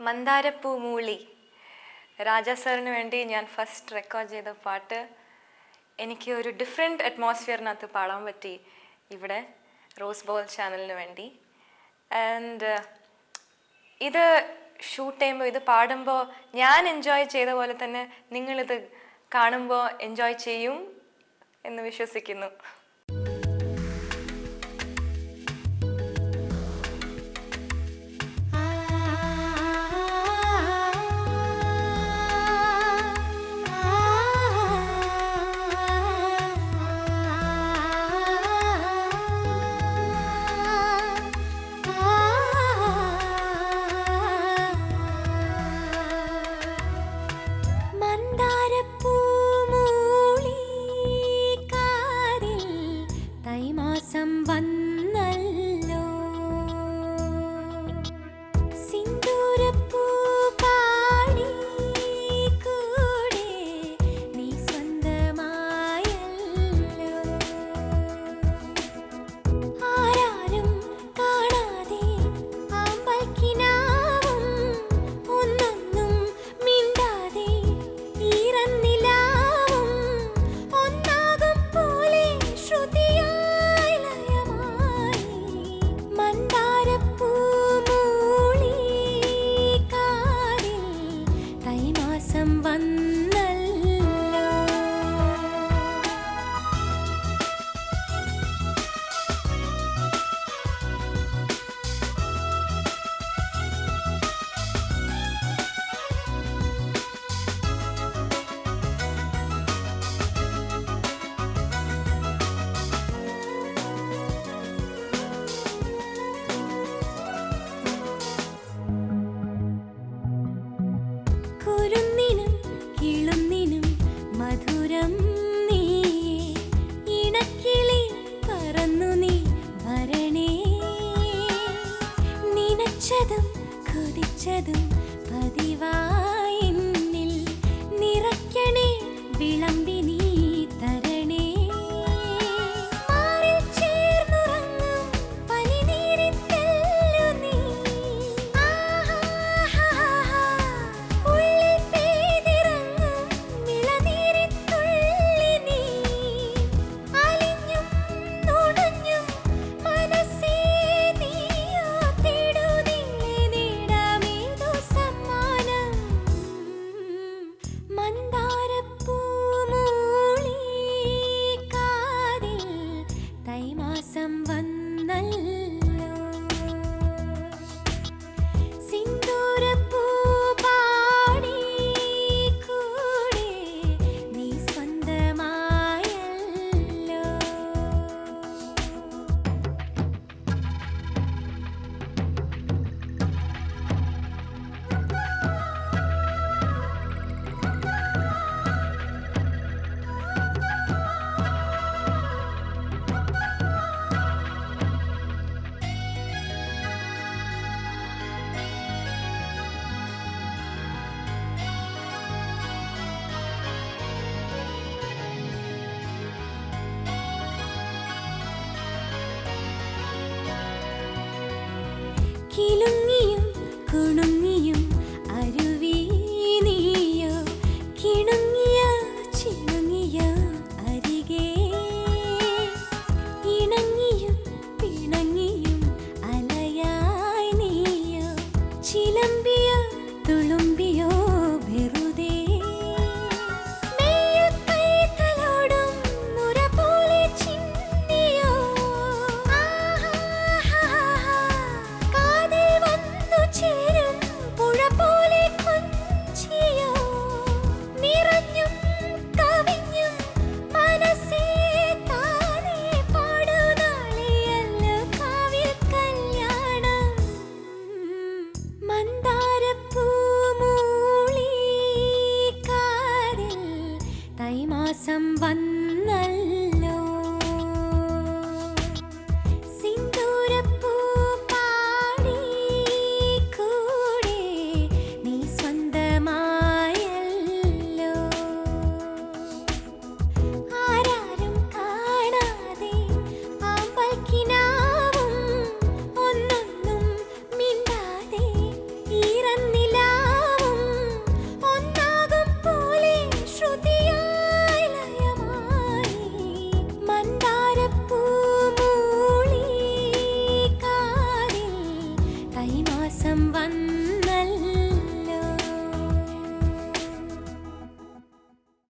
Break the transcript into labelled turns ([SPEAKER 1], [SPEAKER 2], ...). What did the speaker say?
[SPEAKER 1] മന്ദാരപ്പൂ മൂളി രാജാ സാറിന് വേണ്ടി ഞാൻ ഫസ്റ്റ് റെക്കോർഡ് ചെയ്ത പാട്ട് എനിക്ക് ഒരു ഡിഫറെൻറ്റ് അറ്റ്മോസ്ഫിയറിനകത്ത് പാടാൻ പറ്റി ഇവിടെ റോസ് ബോൾ ചാനലിന് വേണ്ടി. ആൻഡ് ഇത് ഷൂട്ട് ചെയ്യുമ്പോൾ ഇത് പാടുമ്പോൾ ഞാൻ എൻജോയ് ചെയ്ത പോലെ തന്നെ നിങ്ങളിത് കാണുമ്പോൾ എൻജോയ് ചെയ്യും എന്ന് വിശ്വസിക്കുന്നു.
[SPEAKER 2] കൊതിച്ചതും പതിവായെന്നിൽ നിറയ്ക്കണേ വിളമ്പി നീ തരണേ മാറിൽ ചേർന്നുറങ്ങും പനിനീരിത്തെല്ലു നീ ഉള്ളിൽ പെയ്തിറങ്ങും ഇളനീരിത്തുള്ളി നീ അലിഞ്ഞും നുണഞ്ഞും മനസ്സേ നീയോ തേടുന്നില്ലേ നേടാമേതോ സമ്മാനം മന്ദാരപ്പൂ മൂളി കാതിൽ തൈമാസം വന്നല്ലോ സിന്ദൂരപ്പൂ പാടി കൂടെ നീ സ്വന്തമായല്ലോ കിലുങ്ങിയും കുണുങ്ങിയും അരുവി നീയോ കിണുങ്ങിയ ചിണുങ്ങിയ അരികെ ഇണങ്ങിയും പിണങ്ങിയും അലയായി നീയോ ചിലമ്പിയോ തുളുമ്പിയോ വെറുതെ മെയ്യിൽ കൈതലോടും നുര പോലെ ചിന്നിയോ കാതിൽ വന്നു ചേരും പുഴ പോലെ കൊഞ്ചിയോ നിറഞ്ഞും കവിഞ്ഞും മനസ്സേ താനേ പാടുനാളെയല്ലോ കാവിൽ കല്യാണം മന്ദാരപ്പൂ